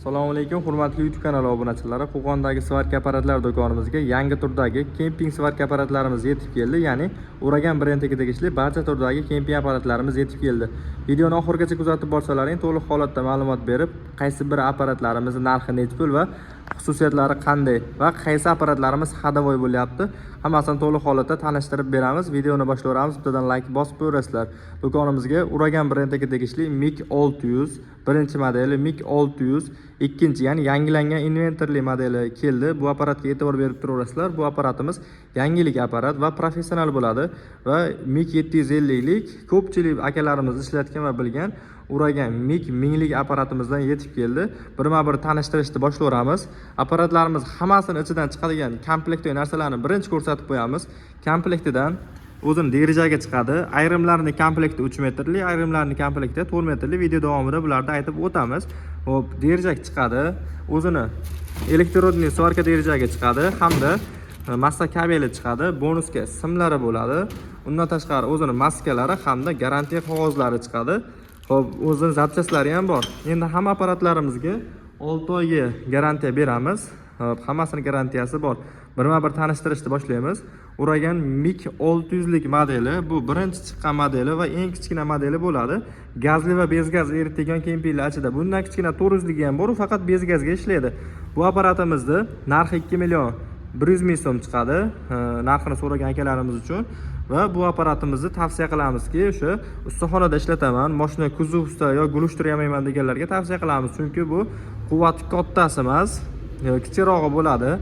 Assalomu alaykum, hurmatli YouTube kanali obunachilari. Qo'qondagi svarka apparatlar do'konimizga yangi turdagi kemping svarka apparatlarimiz yetib keldi. Ya'ni Uragan brendiga tegishli barcha turdagi kemping apparatlarimiz yetib keldi. Videoni oxirigacha kuzatib borsalaring, to'liq holatda ma'lumot berib, qaysi bir apparatlarimiz narxi necha pul va xususiyatlari qanday va qaysi apparatlarimiz hadavoy bo'lyapti, hammasini to'liq holatda tanishtirib beramiz. Videoni boshlaymiz. Bittadan like bosib qo'yasizlar. Do'konimizga Uragan brendiga tegishli MiG 600 birinchi modeli, MiG 600 ikkinchi, ya'ni yangilangan inventorli modeli keldi. Bu apparatga e'tibor berib turaverasizlar. Bu apparatimiz yangilik apparat va professional bo'ladi va MiG 750 lik ko'pchilik akalarimiz ishlatgan va bilgan Uragan MiG 1000 lik apparatimizdan yetib keldi. Birma-bir tanishtirishni boshlaymiz. Apparatlarimiz hammasini ichidan chiqadigan komplektli narsalarni birinchi ko'rsatib qo'yamiz. Komplektidan o'zini derajaga chiqadi. Ayrimlarining komplekti 3 metrli, ayrimlarining komplekti 4 metrli. Video davomida bularni aytib o'tamiz. Hop, derajak chiqadi. O'zini elektrodli svarka derajaga chiqadi hamda massa kabeli chiqadi. Bonusga simlari bo'ladi. Undan tashqari o'zini maskalari hamda garantiya qog'ozlari chiqadi. Hop, o'zini zapchastlari ham bor. Endi hamma apparatlarimizga 6 oyga garantiya beramiz. Hammasini garantiyasi bor. Birma-bir tanishtirishni boshlaymiz. Uragan MiG 600 lik modeli, bu birinchi chiqqan modeli va eng kichkina modeli bo'ladi. Gazli va bezgaz eritadigan kempinglar ichida bundan kichkina 400 ligi ham bor, faqat bezgazga ishlaydi. Bu apparatimizni narxi 2 million 100 ming so'm chiqadi, narxini so'ragan akalarimiz uchun. Va bu apparatimizni tavsiya qilamizki, o'sha ustaxonada ishlataman, mashina kuzovda yo gulishtirmayman deganlarga tavsiya qilamiz, chunki bu quvvati kattasi emas, kichirog'i bo'ladi.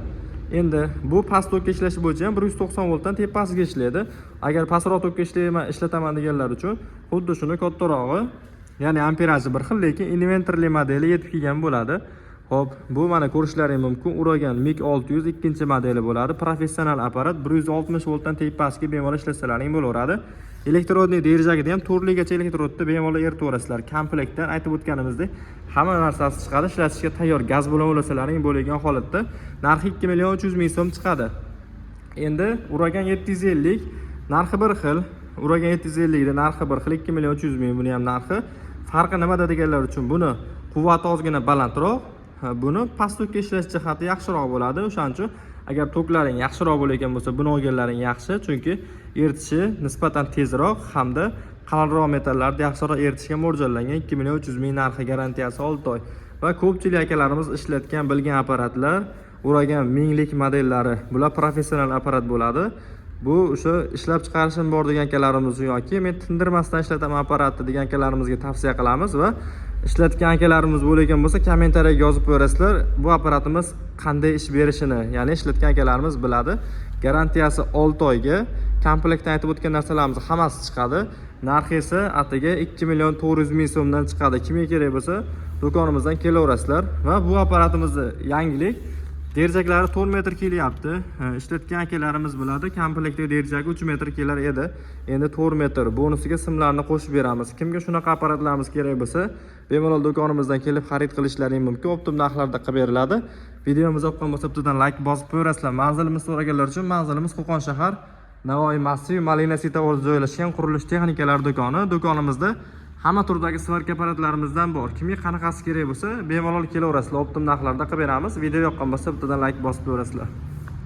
Endi bu past tokka ishlashi bo'yicha ham 190 voltdan tepasiga ishlaydi. Agar pastroq tokka ishlataman deganlar uchun xuddi shuni kattarog'i, ya'ni amperaji bir xil, lekin inventorli modeli yetib kelgan bo'ladi. Hop, bu mana ko'rishlaring mumkin. Uragan MiG 600 ikkinchi modeli bo'ladi. Professional apparat, 160 voltdan tepasiga bemalol ishlasalaring bo'laveradi. Elektrodli derajagida ham turligacha elektrodni bemalol eritaverasizlar. Komplektdan aytib o'tganimizdek, hamma narsasi chiqadi. Ishlatishga tayyor gaz bilan ulasalaring bo'lgan holatda narxi 2 million 300 ming so'm chiqadi. Endi Uragan 750 narxi bir xil. Uragan 750 da narxi bir xil, 2 million 300 ming buni ham narxi. Farqi nimada deganlar uchun buni quvvati ozgina balandroq, buni past tokka ishlash jihati yaxshiroq bo'ladi. O'shaning uchun agar toklaring yaxshiroq bo'layotgan bo'lsa, buni olganlaring yaxshi, chunki eritishi nisbatan tezroq hamda qalinroq metallarni yaxshiroq eritishga mo'ljallangan. 2 million 300 ming narxi, garantiyasi 6 oy. Va ko'pchilik akalarimiz ishlatgan, bilgan apparatlar, Uragan 1000 lik modellari. Bular professional apparat bo'ladi. Bu o'sha ishlab chiqarishim bor degan akalarimiz yoki men tindirmasdan ishlataman apparatni degan akalarimizga tavsiya qilamiz va ishlatgan akalarimiz bo'lgan bo'lsa kommentariyaga yozib qo'yasizlar. Bu apparatimiz qanday ish berishini, ya'ni ishlatgan akalarimiz biladi. Garantiyasi 6 oyga. Komplektdan aytib o'tgan narsalarimiz hammasi chiqadi. Narxi esa atiga 2 million 400 ming so'mdan chiqadi. Kimga kerak bo'lsa do'konimizdan kelaverasizlar va bu apparatimizni yangilik derajaklari 4 metr kelyapti. Ishlatgan akalarimiz biladi. Komplektli derajagi 3 metr kelar edi. Endi 4 metr. Bonusiga simlarni qo'shib beramiz. Kimga shunaqa apparatlarimiz kerak bo'lsa, bemalol do'konimizdan kelib xarid qilishlaring mumkin. Optim narxlarda qilib beriladi. Videomiz yoqqan bo'lsa, bittadan like bosib qo'yasizlar. Manzilimizni so'raganlar uchun manzilimiz Qo'qon shahar, Navoiy massiv, Malina City o'rnida joylashgan qurilish texnikalari do'koni. Do'konimizda hamma turdagi svarka apparatlarimizdan bor. Kimga qanaqasi kerak bo'lsa, bemalol kelaverasizlar. Optim narxlarda qilib beramiz. Video yoqqan bo'lsa, bittadan like bosib qo'yasizlar.